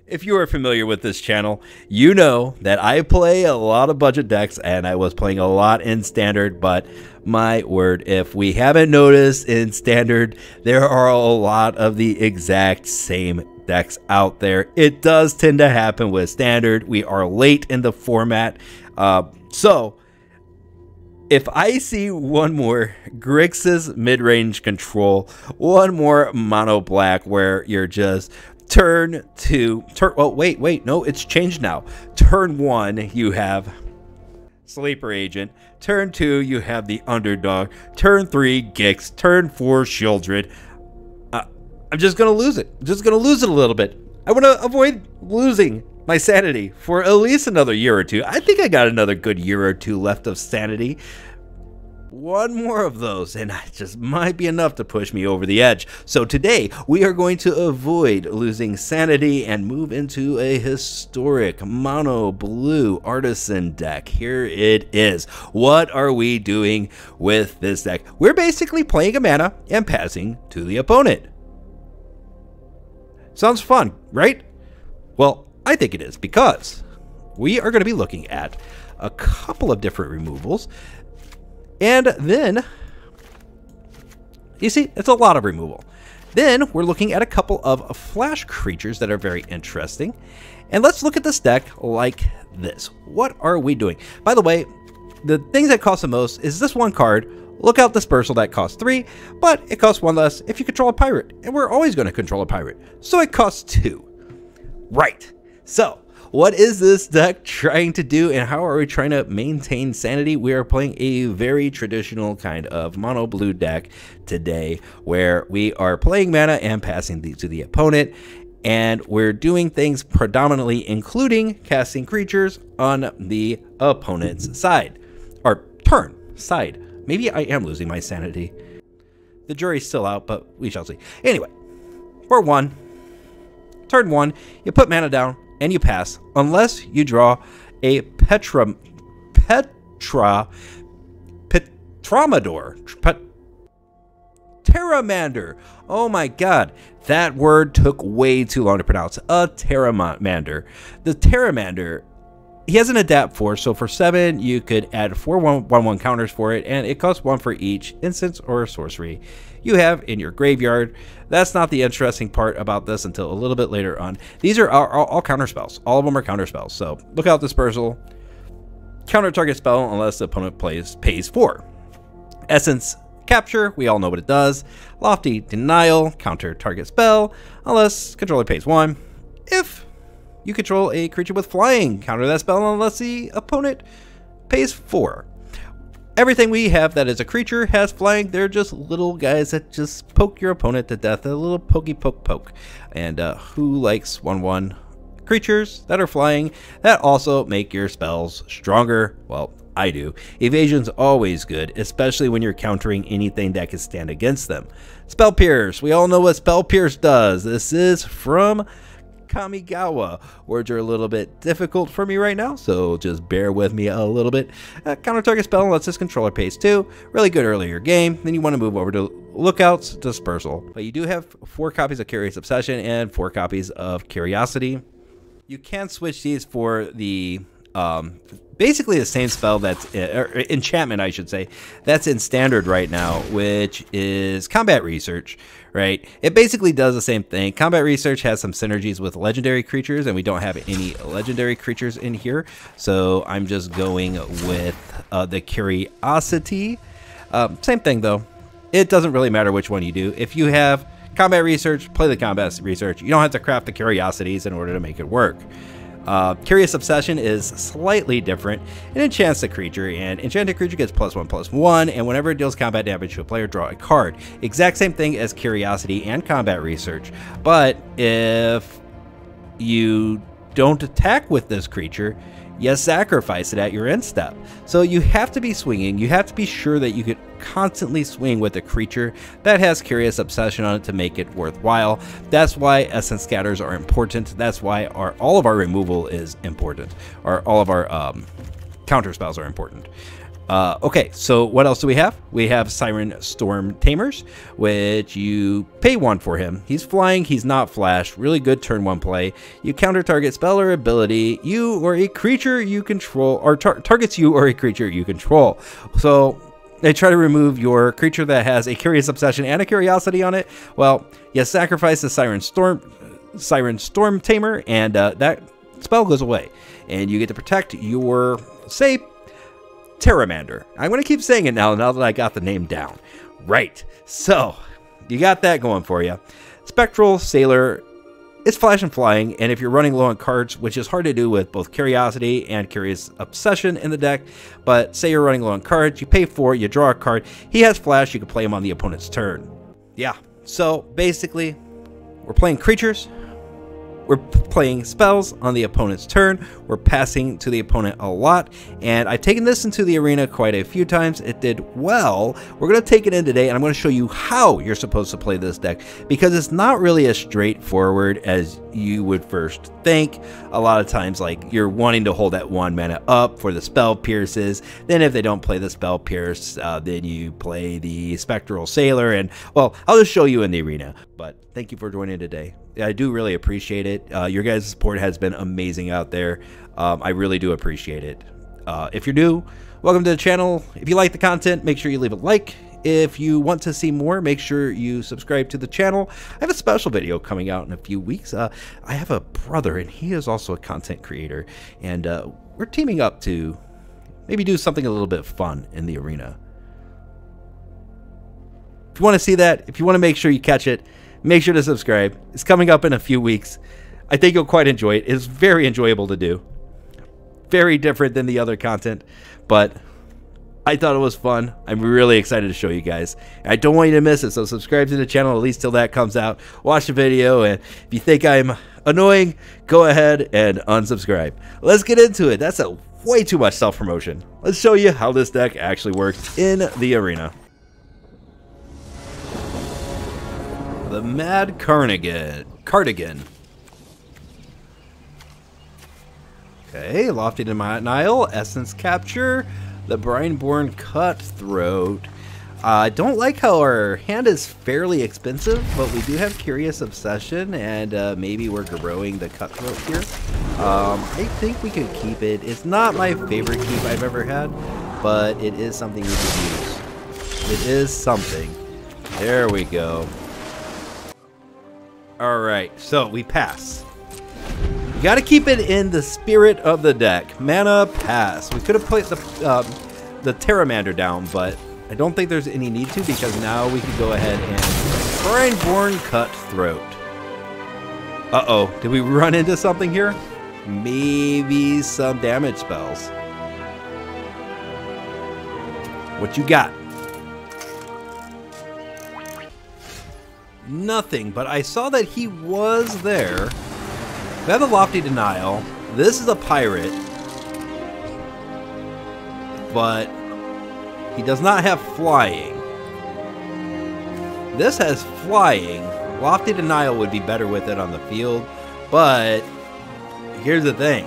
If you are familiar with this channel, you know that I play a lot of budget decks, and I was playing a lot in Standard, but my word, if we haven't noticed in Standard, there are a lot of the exact same decks out there. It does tend to happen with Standard. We are late in the format, so if I see one more Grixis mid-range control, one more mono black where you're just no, it's changed now. Turn 1, you have Sleeper Agent. Turn 2, you have the Underdog. Turn 3, Gix. Turn 4, Shieldred. I'm just going to lose it. I'm just going to lose it a little bit. I want to avoid losing my sanity for at least another year or two. I think I got another good year or two left of sanity. One more of those, and it just might be enough to push me over the edge. So today, we are going to avoid losing sanity and move into a historic mono blue artisan deck. Here it is. What are we doing with this deck? We're basically playing a mana and passing to the opponent. Sounds fun, right? Well, I think it is, because we are going to be looking at a couple of different removals. And then, you see, it's a lot of removal. Then we're looking at a couple of flash creatures that are very interesting. And let's look at this deck like this. What are we doing? By the way, the things that cost the most is this one card. Look out Dispersal, that costs 3, but it costs 1 less if you control a pirate. And we're always going to control a pirate. So it costs 2. Right. So what is this deck trying to do, and how are we trying to maintain sanity? We are playing a very traditional kind of mono blue deck today, where we are playing mana and passing to the opponent, and we're doing things predominantly including casting creatures on the opponent's side, or turn side. Maybe I am losing my sanity. The jury's still out, but we shall see. Anyway, for 1, turn 1, you put mana down and you pass, unless you draw a Pteramander. Oh my god, that word took way too long to pronounce. A Pteramander. The Pteramander, he has an adapt 4, so for 7 you could add 4 1/1 counters for it, and it costs 1 for each instance or sorcery you have in your graveyard. That's not the interesting part about this until a little bit later on. These are all counter spells. All of them are counter spells. So look out Dispersal. Counter target spell unless the opponent pays 4. Essence Capture, we all know what it does. Lofty Denial, counter target spell unless controller pays 1. If you control a creature with flying, counter that spell unless the opponent pays 4. Everything we have that is a creature has flying. They're just little guys that just poke your opponent to death. A little pokey poke. And who likes 1/1 creatures that are flying that also make your spells stronger? Well, I do. Evasion's always good, especially when you're countering anything that can stand against them. Spell Pierce. We all know what Spell Pierce does. This is from Kamigawa. Words are a little bit difficult for me right now, so just bear with me a little bit. Counter target spell lets this controller pays 2. Really good earlier game. Then you want to move over to Lookout's Dispersal. But you do have 4 copies of Curious Obsession and 4 copies of Curiosity. You can switch these for the basically the same spell that's or enchantment, I should say, that's in Standard right now, which is Combat Research. Right, it basically does the same thing. Combat Research has some synergies with legendary creatures, and we don't have any legendary creatures in here, so I'm just going with the Curiosity. Same thing though, it doesn't really matter which one you do. If you have Combat Research, play the Combat Research. You don't have to craft the Curiosities in order to make it work. Curious Obsession is slightly different. It enchants the creature, and enchanted creature gets +1/+1, and whenever it deals combat damage to a player, draw a card. Exact same thing as Curiosity and Combat Research, but if you don't attack with this creature, you sacrifice it at your end step. So you have to be swinging. You have to be sure that you could constantly swing with a creature that has Curious Obsession on it to make it worthwhile. That's why Essence Scatters are important. That's why all of our removal is important, or all of our counter spells are important. Okay, so what else do we have? We have Siren Stormtamers, which you pay 1 for him. He's flying, he's not flash. Really good turn 1 play. You counter target spell or ability you or a creature you control, or targets you or a creature you control. So they try to remove your creature that has a Curious Obsession and a Curiosity on it. Well, you sacrifice the Siren Stormtamer, and that spell goes away. And you get to protect your, say, Pteramander. I'm going to keep saying it now that I got the name down. Right. So, you got that going for you. Spectral Sailor, it's flash and flying, and if you're running low on cards, which is hard to do with both Curiosity and Curious Obsession in the deck, but say you're running low on cards, you pay 4, you draw a card, he has flash, you can play him on the opponent's turn. Yeah, so basically, we're playing creatures, we're playing spells on the opponent's turn, we're passing to the opponent a lot, and I've taken this into the arena quite a few times. It did well. We're going to take it in today, and I'm going to show you how you're supposed to play this deck, because it's not really as straightforward as you would first think. A lot of times, like, you're wanting to hold that 1 mana up for the spell pierces, then if they don't play the spell pierce, then you play the Spectral Sailor, and, well, I'll just show you in the arena. But thank you for joining today. I do really appreciate it. Your guys' support has been amazing out there. I really do appreciate it. If you're new, welcome to the channel. If you like the content, make sure you leave a like. If you want to see more, make sure you subscribe to the channel. I have a special video coming out in a few weeks. I have a brother, and he is also a content creator. And we're teaming up to maybe do something a little bit fun in the arena. If you want to see that, if you want to make sure you catch it, make sure to subscribe. It's coming up in a few weeks. I think you'll quite enjoy it. It's very enjoyable to do. Very different than the other content, but I thought it was fun. I'm really excited to show you guys. I don't want you to miss it, so subscribe to the channel at least till that comes out. Watch the video, and if you think I'm annoying, go ahead and unsubscribe. Let's get into it. That's way too much self-promotion. Let's show you how this deck actually works in the arena. The Mad Cardigan. Okay, Lofty Denial, Essence Capture, the Brineborn Cutthroat. I don't like how our hand is fairly expensive, but we do have Curious Obsession, and maybe we're growing the Cutthroat here. I think we could keep it. It's not my favorite keep I've ever had, but it is something we could use. It is something. There we go. Alright, so we pass. You gotta keep it in the spirit of the deck. Mana, pass. We could have put the Pteramander down, but I don't think there's any need to, because now we can go ahead and Brineborn Cutthroat. Uh-oh, did we run into something here? Maybe some damage spells. What you got? Nothing, but I saw that he was there. We have a Lofty Denial. This is a pirate, but he does not have flying. This has flying. Lofty Denial would be better with it on the field, but here's the thing.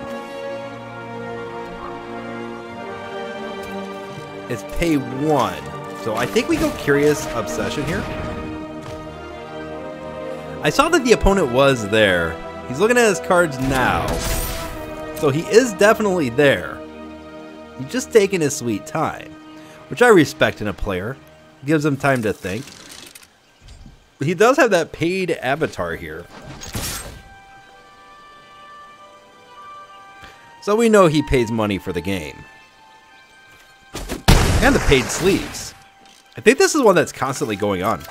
It's pay 1. So I think we go Curious Obsession here. I saw that the opponent was there. He's looking at his cards now. So he is definitely there. He's just taking his sweet time, which I respect in a player. Gives him time to think. But he does have that paid avatar here. So we know he pays money for the game. And the paid sleeves. I think this is one that's constantly going on.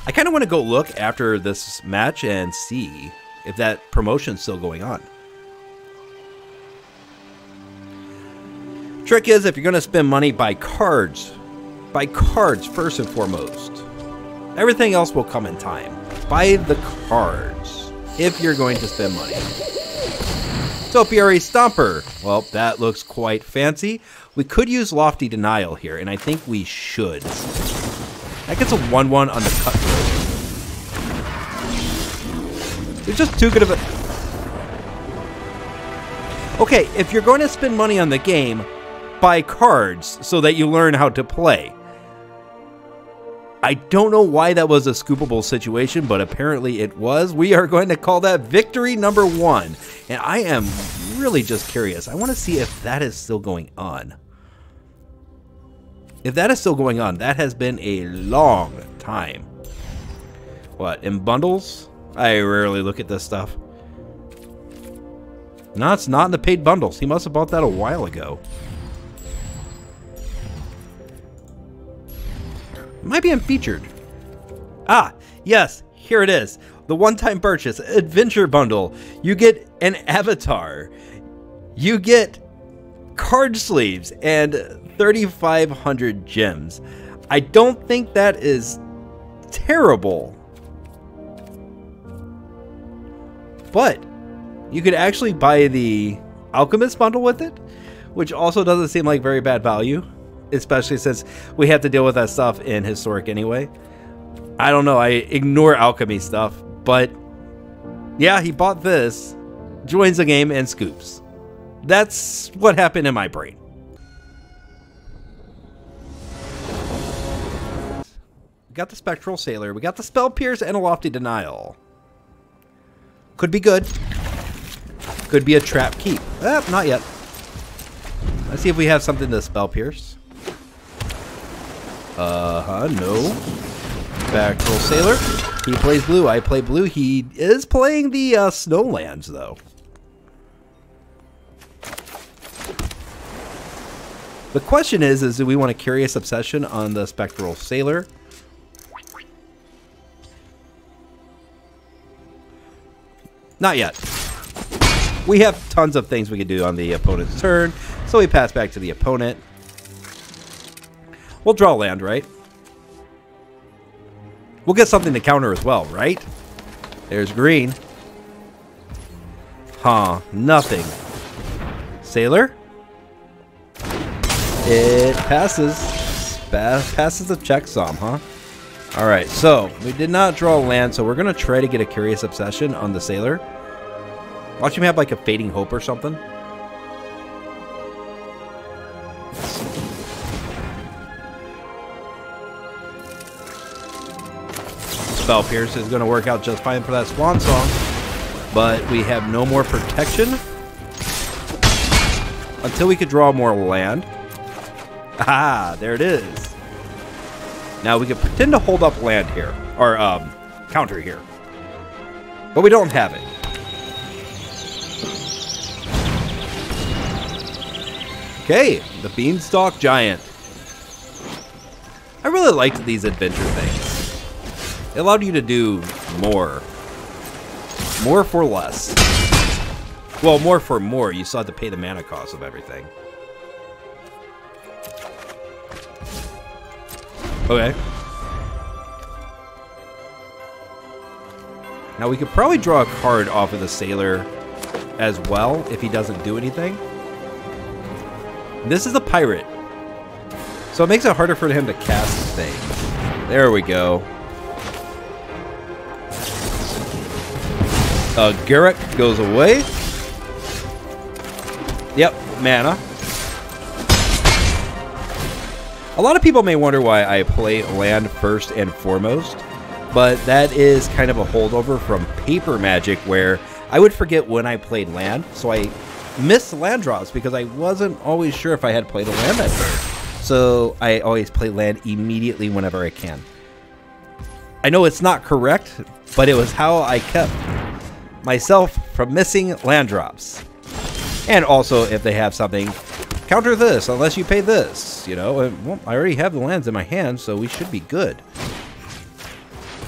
I kind of want to go look after this match and see if that promotion's still going on. Trick is, if you're going to spend money, buy cards. Buy cards first and foremost. Everything else will come in time. Buy the cards if you're going to spend money. Topiary Stomper. Well, that looks quite fancy. We could use Lofty Denial here, and I think we should. That gets a 1/1 on the Cutthroat. It's just too good of a... Okay, if you're going to spend money on the game, buy cards so that you learn how to play. I don't know why that was a scoopable situation, but apparently it was. We are going to call that victory number 1. And I am really just curious. I want to see if that is still going on. If that is still going on, that has been a long time. What, in bundles? I rarely look at this stuff. No, it's not in the paid bundles. He must have bought that a while ago. It might be unfeatured. Ah, yes, here it is. The one-time purchase, Adventure Bundle. You get an avatar. You get card sleeves and 3,500 gems. I don't think that is terrible. But you could actually buy the Alchemist Bundle with it, which also doesn't seem like very bad value. Especially since we have to deal with that stuff in Historic anyway. I don't know, I ignore alchemy stuff, but yeah, he bought this, joins the game, and scoops. That's what happened in my brain. We got the Spectral Sailor, we got the Spell Pierce, and a Lofty Denial. Could be good. Could be a trap keep. Not yet. Let's see if we have something to Spell Pierce. No. Spectral Sailor. He plays blue. I play blue. He is playing the Snowlands, though. The question is do we want a Curious Obsession on the Spectral Sailor? Not yet. We have tons of things we can do on the opponent's turn, so we pass back to the opponent. We'll draw land, right? We'll get something to counter as well, right? There's green. Huh, nothing. Sailor? It passes. Passes the checksum, huh? Alright, so we did not draw land, so we're going to try to get a Curious Obsession on the Sailor. Watch him have like a Fading Hope or something. Spell Pierce is going to work out just fine for that Swan Song, but we have no more protection until we could draw more land. Ah, there it is. Now we can pretend to hold up land here, or counter here, but we don't have it. Okay, the Beanstalk Giant. I really liked these adventure things. It allowed you to do more. More for less. Well, more for more. You still had to pay the mana cost of everything. Okay. Now we could probably draw a card off of the Sailor as well if he doesn't do anything. This is a pirate, so it makes it harder for him to cast things. There we go. Garrett goes away. Yep, mana. A lot of people may wonder why I play land first and foremost, but that is kind of a holdover from Paper Magic where I would forget when I played land, so I missed land draws because I wasn't always sure if I had played a land that turn. So I always play land immediately whenever I can. I know it's not correct, but it was how I kept myself from missing land drops. And also, if they have something, counter this unless you pay this, you know. And, well, I already have the lands in my hand, so we should be good.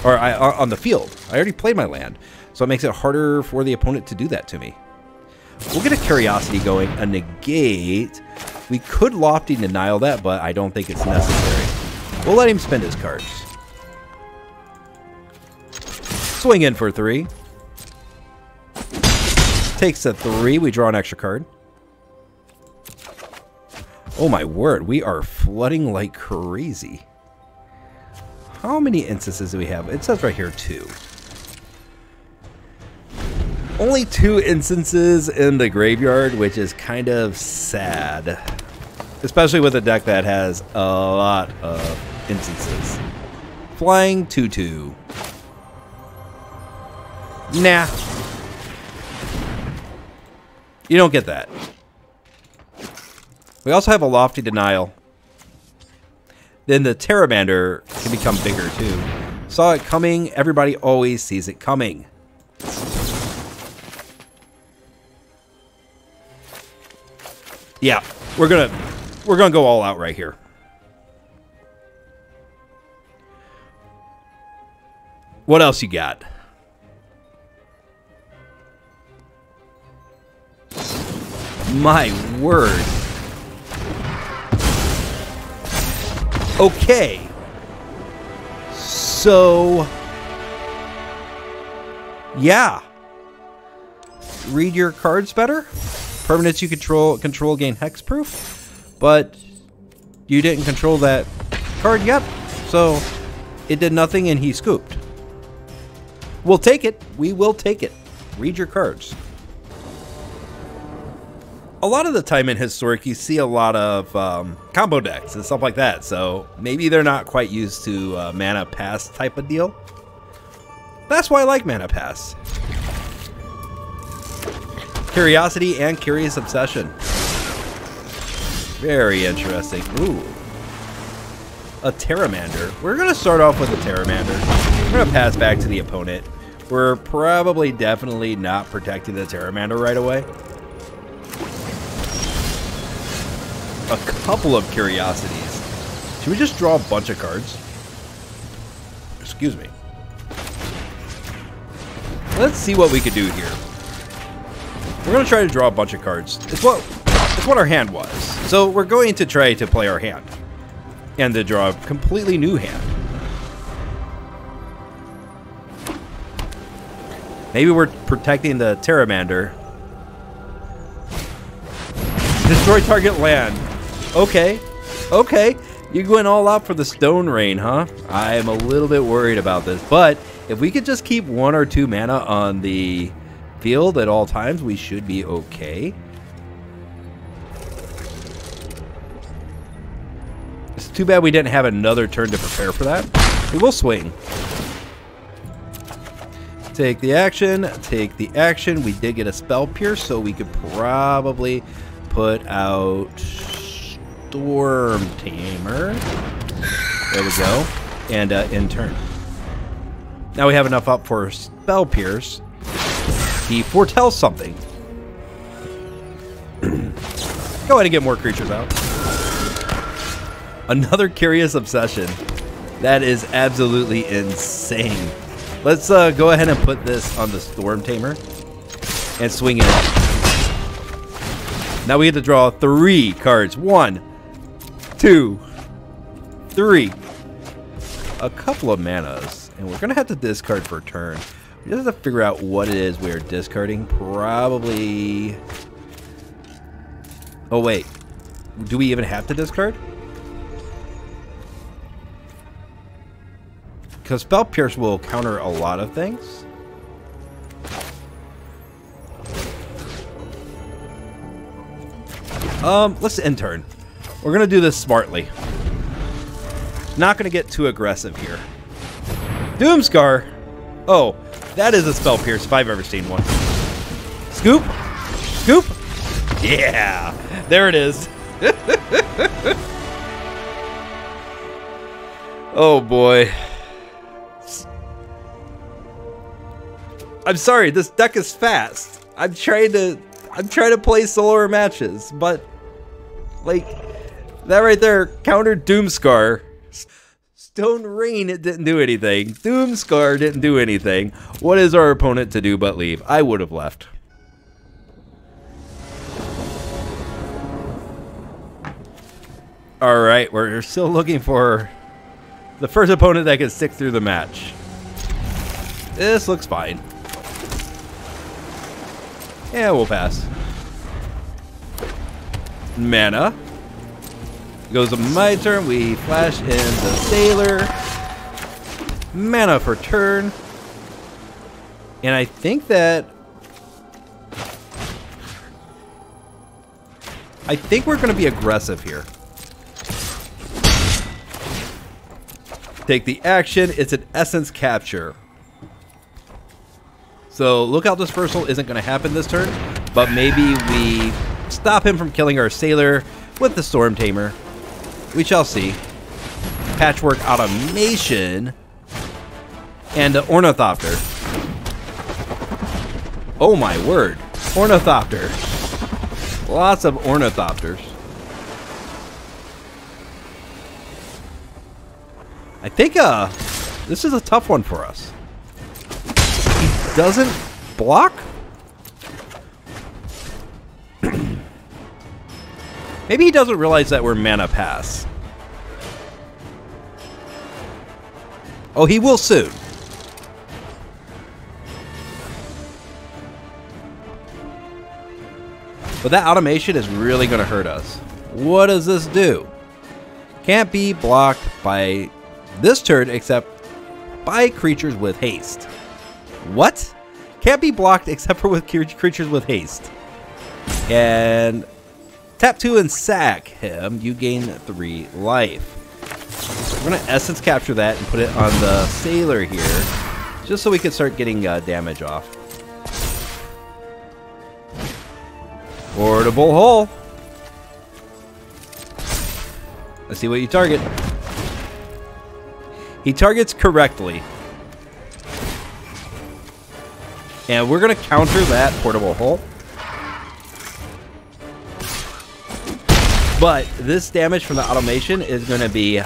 Or on the field. I already played my land, so it makes it harder for the opponent to do that to me. We'll get a Curiosity going, a negate. We could Lofty Denial that, but I don't think it's necessary. We'll let him spend his cards. Swing in for 3. Takes a 3. We draw an extra card. Oh my word, we are flooding like crazy. How many instances do we have? It says right here 2. Only 2 instances in the graveyard, which is kind of sad. Especially with a deck that has a lot of instances. Flying 2/2. Nah. You don't get that. We also have a Lofty Denial. Then the Pteramander can become bigger too. Saw it coming. Everybody always sees it coming. Yeah, we're gonna go all out right here. What else you got? My word. Okay. So, yeah. Read your cards better. Permanents you control gain hexproof, but you didn't control that card yet, so it did nothing and he scooped. We'll take it. We will take it. Read your cards. A lot of the time in Historic, you see a lot of combo decks and stuff like that, so maybe they're not quite used to Mana Pass type of deal. That's why I like Mana Pass. Curiosity and Curious Obsession. Very interesting. Ooh. A Pteramander. We're going to start off with a Pteramander. We're going to pass back to the opponent. We're probably definitely not protecting the Pteramander right away. A couple of Curiosities. Should we just draw a bunch of cards? Excuse me. Let's see what we could do here. We're going to try to draw a bunch of cards. It's what our hand was. So we're going to try to play our hand. And to draw a completely new hand. Maybe we're protecting the Pteramander. Destroy target land. Okay. Okay. You went all out for the Stone Rain, huh? I'm a little bit worried about this. But if we could just keep 1 or 2 mana on the field at all times, we should be okay. It's too bad we didn't have another turn to prepare for that. We will swing. Take the action. Take the action. We did get a Spell Pierce, so we could probably put out Stormtamer. There we go. And in turn. Now we have enough up for Spell Pierce. He foretells something. Go ahead and get more creatures out. Another Curious Obsession. That is absolutely insane. Let's go ahead and put this on the Stormtamer and swing it up. Now we have to draw 3 cards. 1, 2, 3. A couple of manas. And we're going to have to discard for a turn. We just have to figure out what it is we're discarding. Probably... Oh, wait. Do we even have to discard? Because Spell Pierce will counter a lot of things. Let's end turn. We're going to do this smartly. Not going to get too aggressive here. Doomscar. Oh, that is a Spell Pierce if I've ever seen one. Scoop. Scoop. Yeah. There it is. Oh, boy. I'm sorry, this deck is fast. I'm trying to play slower matches, but like that right there countered Doomscar. Stone Rain, it didn't do anything. Doomscar didn't do anything. What is our opponent to do but leave? I would have left. All right, we're still looking for the first opponent that can stick through the match. This looks fine. Yeah, we'll pass. Mana. Goes to my turn. We flash in the Sailor. Mana for turn. And I think that... I think we're going to be aggressive here. Take the action. It's an essence capture. So Lookout Dispersal isn't going to happen this turn, but maybe we stop him from killing our Sailor with the Stormtamer. We shall see. Patchwork Automation and the Ornithopter. Oh my word. Ornithopter. Lots of Ornithopters. I think this is a tough one for us. He doesn't block? Maybe he doesn't realize that we're mana pass. Oh, he will soon. But that automation is really going to hurt us. What does this do? Can't be blocked by this turn except by creatures with haste. What? Can't be blocked except for with creatures with haste. And tap 2 and sack him. You gain 3 life. We're going to essence capture that and put it on the Sailor here, just so we can start getting damage off. Portable hole. Let's see what you target. He targets correctly. And we're going to counter that portable hole. But this damage from the automation is going to be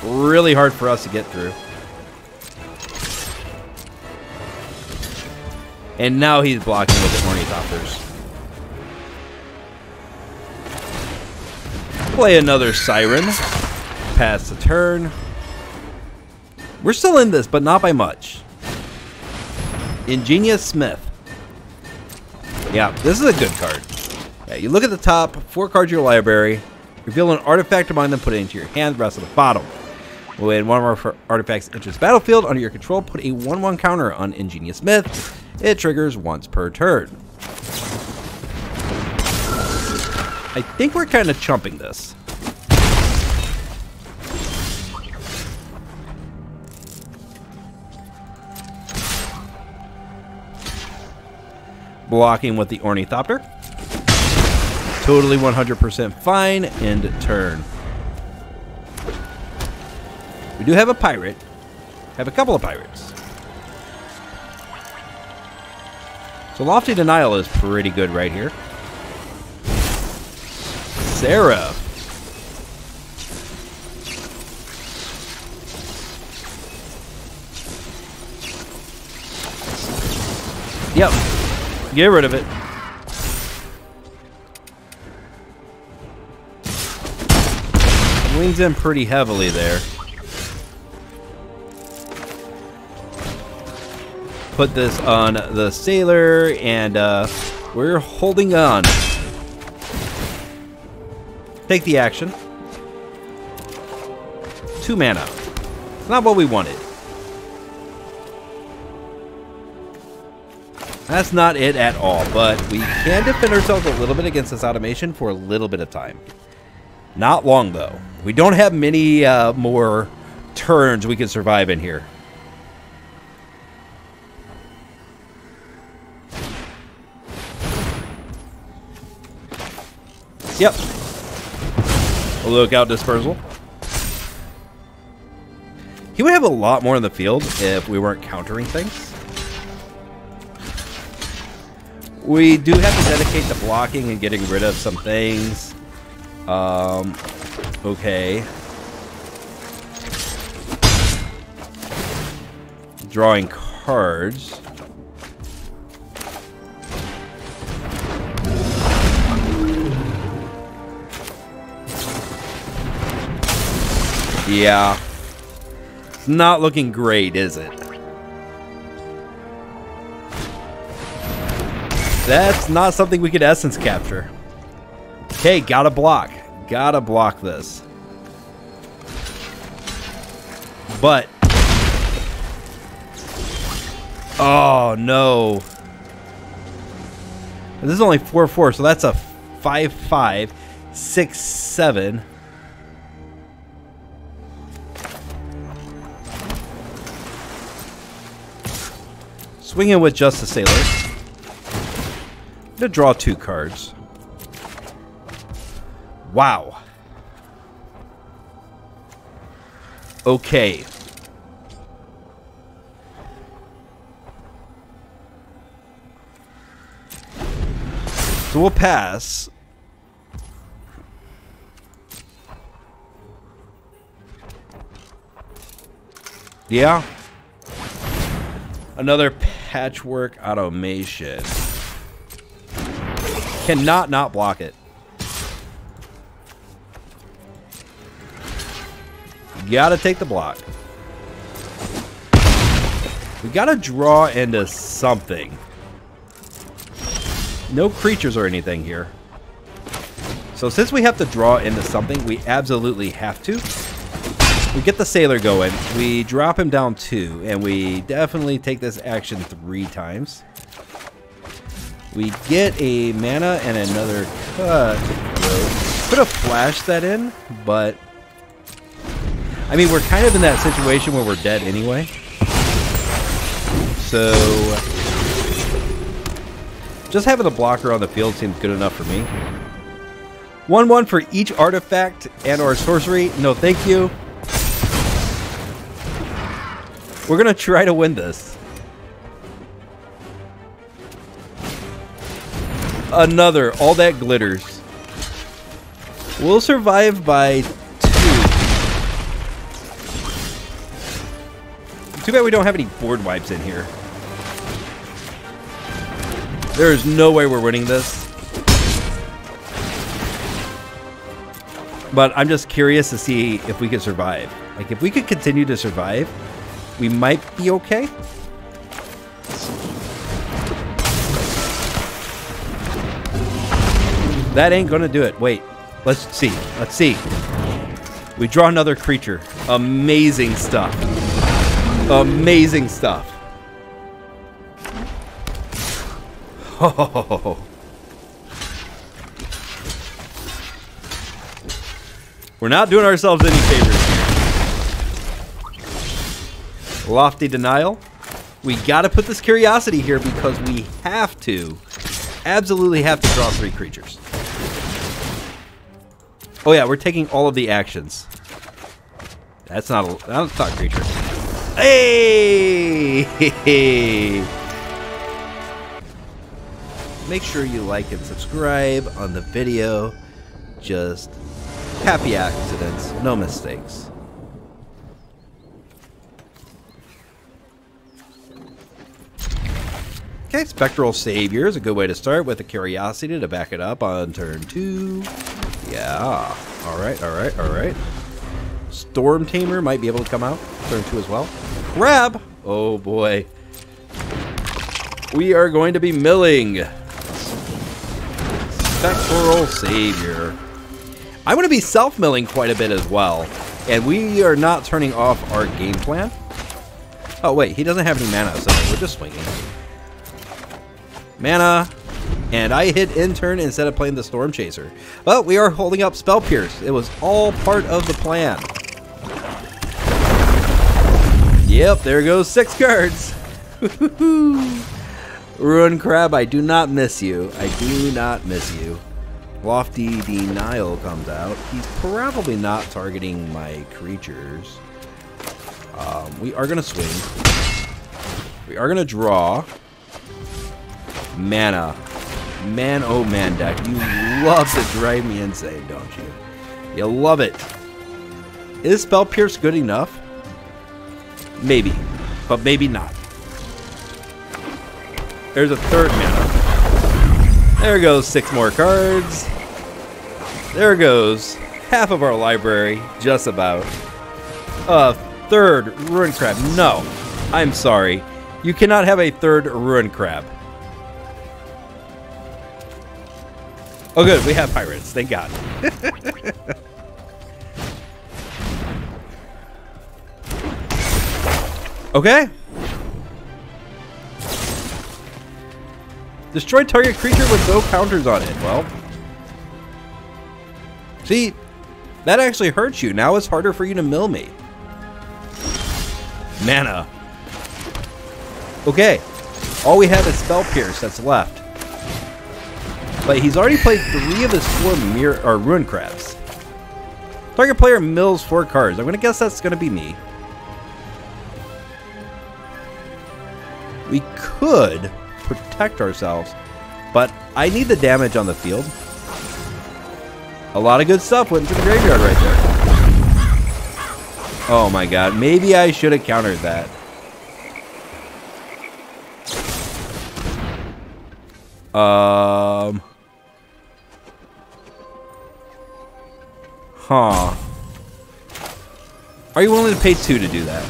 really hard for us to get through. And now he's blocking with the Ornithopters. Play another Siren. Pass the turn. We're still in this, but not by much. Ingenious Smith. Yeah, this is a good card. Yeah, you look at the top, 4 cards in your library, reveal an artifact among them, put it into your hand, the rest of the bottom. When one of our artifacts enters the battlefield under your control, put a 1/1 counter on Ingenious Smith. It triggers once per turn. I think we're kind of chumping this. Blocking with the Ornithopter. Totally 100% fine. End turn. We do have a pirate. Have a couple of pirates. So Lofty Denial is pretty good right here. Sarah. Yep. Get rid of it. Leans in pretty heavily there. Put this on the Sailor, and we're holding on. Take the action. 2 mana. It's not what we wanted. That's not it at all, but we can defend ourselves a little bit against this automation for a little bit of time. Not long, though. We don't have many more turns we can survive in here. Yep. Lookout Dispersal. He would have a lot more in the field if we weren't countering things. We do have to dedicate to blocking and getting rid of some things. Okay. Drawing cards. Yeah. It's not looking great, is it? That's not something we could essence capture. Okay, gotta block. Gotta block this. But... oh, no. This is only 4/4, so that's a 5/5, 6/7. Swinging with just the Sailor. I'm gonna draw 2 cards. Wow. Okay. So we'll pass. Yeah. Another patchwork automation. Cannot not block it. Gotta take the block. We gotta draw into something. No creatures or anything here. So since we have to draw into something, we absolutely have to. We get the Sailor going. We drop him down 2, and we definitely take this action 3 times. We get a mana and another Cutthroat. Could have flashed that in, but I mean, we're kind of in that situation where we're dead anyway. So just having a blocker on the field seems good enough for me. 1/1 for each artifact and or sorcery. No, thank you. We're gonna try to win this. Another, all that glitters. We'll survive by 2. Too bad we don't have any board wipes in here. There is no way we're winning this. But I'm just curious to see if we could survive. Like, if we could continue to survive, we might be okay. That ain't gonna do it. Wait, let's see. Let's see. We draw another creature. Amazing stuff. Amazing stuff. Oh. We're not doing ourselves any favors here. Lofty Denial. We gotta put this Curiosity here because we have to. Absolutely have to draw 3 creatures. Oh yeah, we're taking all of the actions. That's not a creature. Hey! Make sure you like and subscribe on the video. Just happy accidents, no mistakes. Okay, Spectral Sailor is a good way to start with a Curiosity to back it up on turn 2. Yeah. Alright, alright, alright. Stormtamer might be able to come out turn 2 as well. Crab! Oh boy. We are going to be milling. Spectral Sailor. I'm going to be self-milling quite a bit as well. And we are not turning off our game plan. Oh wait, he doesn't have any mana, so we're just swinging. Mana. And I hit end turn instead of playing the Storm Chaser. But we are holding up Spell Pierce. It was all part of the plan. Yep, there goes 6 cards. Ruin Crab, I do not miss you. I do not miss you. Lofty Denial comes out. He's probably not targeting my creatures. We are going to swing. We are going to draw. Mana. Man, oh man, deck. You love to drive me insane, don't you? You love it. Is Spell Pierce good enough? Maybe. But maybe not. There's a 3rd mana. There goes 6 more cards. There goes half of our library. Just about. 3rd Ruin Crab. No. I'm sorry. You cannot have a 3rd Ruin Crab. Oh good, we have pirates, thank God. Okay. Destroy target creature with no counters on it. Well, see, that actually hurts you. Now it's harder for you to mill me. Mana. Okay. All we have is Spell Pierce that's left. But he's already played 3 of his 4 Ruin Crabs. Target player mills 4 cards. I'm going to guess that's going to be me. We could protect ourselves, but I need the damage on the field. A lot of good stuff went into the graveyard right there. Oh my god, maybe I should have countered that. Huh. Are you willing to pay 2 to do that?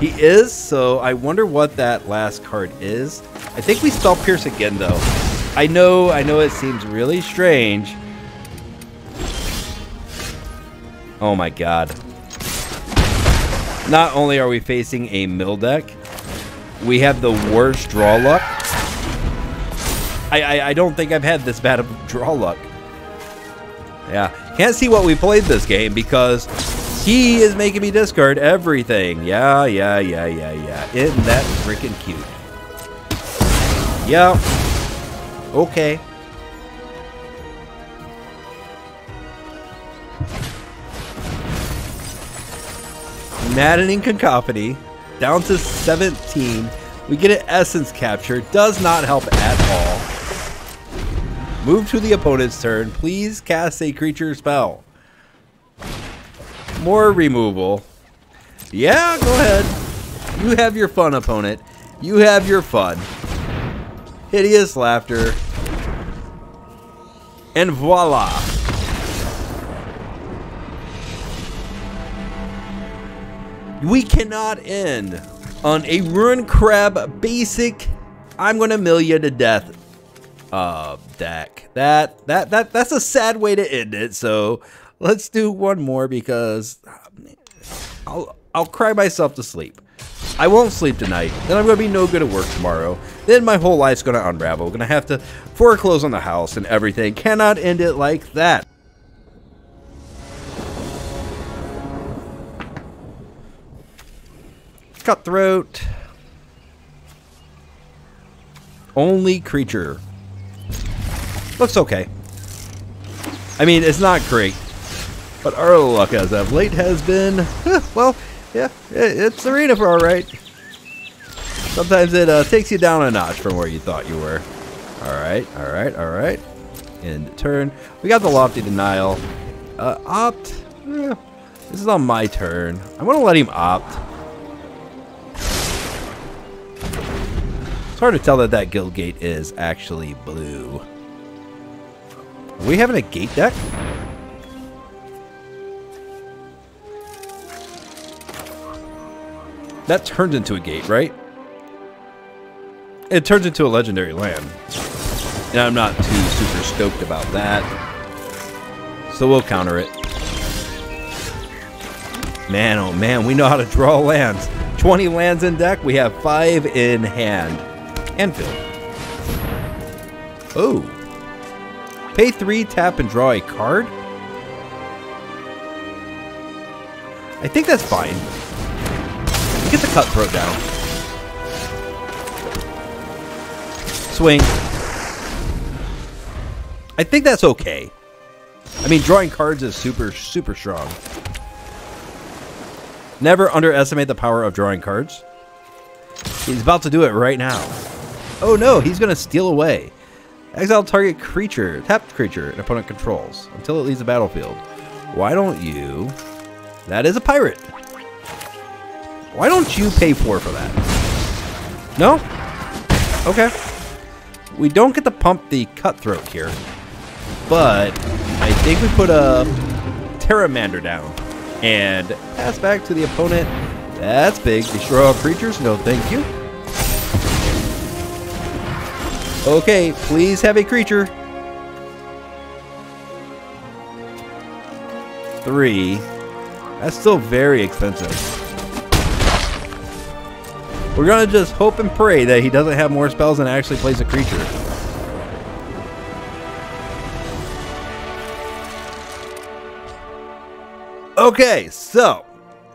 He is, so I wonder what that last card is. I think we Spell Pierce again, though. I know it seems really strange. Oh my god. Not only are we facing a mill deck, we have the worst draw luck. I don't think I've had this bad of draw luck. Yeah, can't see what we played this game because he is making me discard everything. Yeah. Isn't that freaking cute? Yeah. Okay. Maddening Cacophony. Down to 17. We get an Essence Capture. Does not help at all. Move to the opponent's turn. Please cast a creature spell. More removal. Yeah, go ahead. You have your fun, opponent. You have your fun. Hideous Laughter. And voila. We cannot end on a Ruin Crab basic I'm gonna mill you to death deck. That's a sad way to end it, so let's do one more because I'll cry myself to sleep. I won't sleep tonight, then I'm gonna be no good at work tomorrow. Then my whole life's gonna unravel. Gonna have to foreclose on the house and everything. Cannot end it like that. Cutthroat. Only creature. Looks okay. I mean, it's not great, but our luck as of late has been, well, yeah, it's arena for alright. Sometimes it takes you down a notch from where you thought you were. Alright. End turn. We got the Lofty Denial. Opt. This is on my turn. I'm going to let him opt. It's hard to tell that that guild gate is actually blue. Are we having a gate deck? That turns into a gate, right? It turns into a legendary land. And I'm not too super stoked about that. So we'll counter it. Man, oh man, we know how to draw lands. 20 lands in deck, we have 5 in hand. And field. Oh. Pay 3, tap, and draw a card? I think that's fine. Get the Cutthroat down. Swing. I think that's okay. I mean, drawing cards is super strong. Never underestimate the power of drawing cards. He's about to do it right now. Oh no, he's going to steal away. Exile target creature, tapped creature an opponent controls until it leaves the battlefield. Why don't you... That is a pirate. Why don't you pay 4 for that? No? Okay. We don't get to pump the Cutthroat here. But I think we put a Pteramander down. And pass back to the opponent. That's big. Destroy all creatures? No, thank you. Okay, please have a creature. 3. That's still very expensive. We're gonna just hope and pray that he doesn't have more spells and actually plays a creature. Okay, so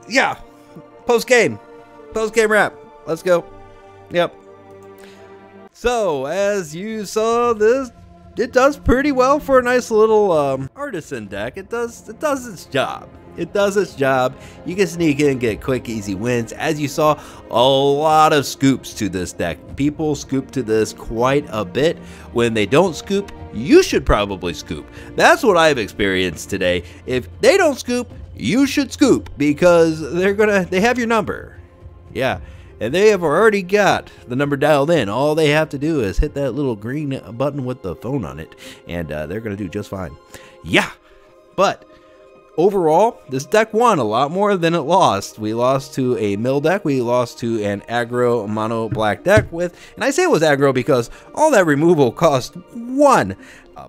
yeah, post-game wrap. Let's go. Yep. So, as you saw, it does pretty well for a nice little artisan deck. It does its job. It does its job. You can sneak in and get quick, easy wins. As you saw, a lot of scoops to this deck. People scoop to this quite a bit. When they don't scoop, you should probably scoop. That's what I've experienced today. If they don't scoop, you should scoop, because they have your number. Yeah. And they have already got the number dialed in. All they have to do is hit that little green button with the phone on it, and they're going to do just fine. Yeah, but overall, this deck won a lot more than it lost. We lost to a mill deck. We lost to an aggro mono black deck with, and I say it was aggro because all that removal cost 1.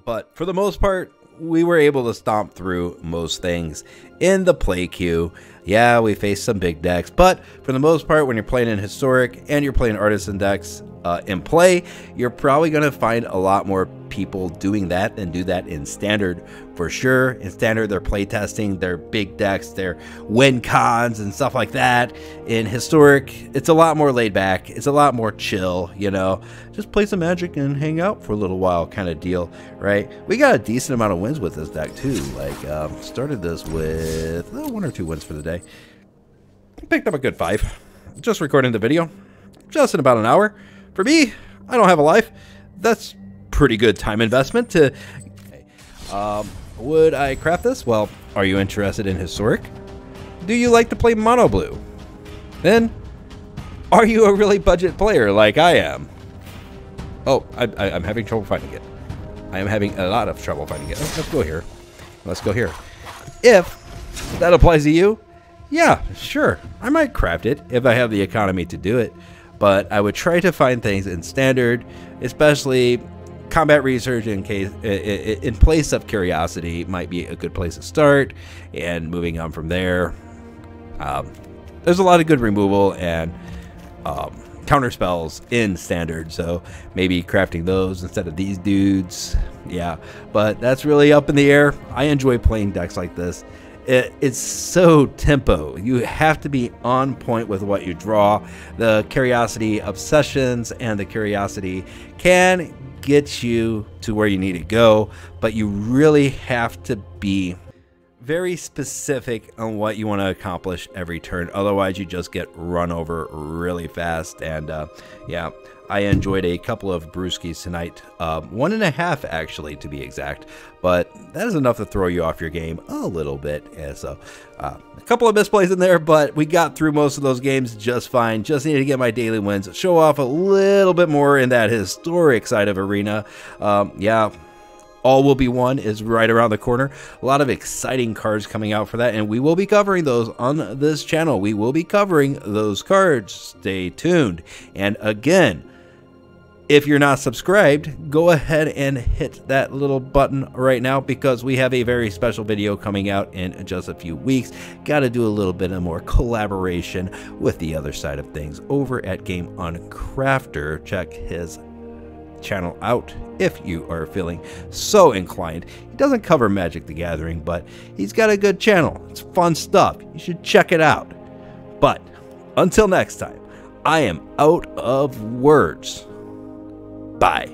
But for the most part, we were able to stomp through most things in the play queue. Yeah, we faced some big decks, but for the most part, when you're playing in Historic and you're playing Artisan decks in play, you're probably going to find a lot more people doing that than do that in Standard. For sure, in Standard, they're play testing their big decks, their win cons and stuff like that. In Historic, it's a lot more laid back. It's a lot more chill, you know. Just play some Magic and hang out for a little while kind of deal, right? We got a decent amount of wins with this deck too. Like, started this with 1 or 2 wins for the day. Picked up a good 5. Just recording the video. Just in about an hour. For me, I don't have a life. That's pretty good time investment to... would I craft this? Well, are you interested in Historic? Do you like to play Mono Blue? Then, are you a really budget player like I am? Oh, I'm having trouble finding it. I am having a lot of trouble finding it. Let's go here. Let's go here. If that applies to you, yeah, sure. I might craft it if I have the economy to do it. But I would try to find things in Standard, especially combat research in place of Curiosity might be a good place to start, and moving on from there. There's a lot of good removal and counter spells in Standard, so maybe crafting those instead of these dudes. Yeah, but that's really up in the air. I enjoy playing decks like this. It's so tempo. You have to be on point with what you draw. The Curiosity Obsessions and the Curiosity can get you to where you need to go, but you really have to be very specific on what you want to accomplish every turn. Otherwise, you just get run over really fast. And yeah, I enjoyed a couple of brewskis tonight. 1.5 actually, to be exact. But that is enough to throw you off your game a little bit. And so a couple of misplays in there, but we got through most of those games just fine. Just needed to get my daily wins, show off a little bit more in that Historic side of Arena. Yeah. All Will Be One is right around the corner. A lot of exciting cards coming out for that, and we will be covering those on this channel. We will be covering those cards. Stay tuned. And again, if you're not subscribed, go ahead and hit that little button right now, because we have a very special video coming out in just a few weeks. Got to do a little bit of more collaboration with the other side of things over at Game on Crafter. Check his channel out if you are feeling so inclined. He doesn't cover Magic the Gathering, but he's got a good channel. It's fun stuff. You should check it out. But until next time, I am out of words. Bye.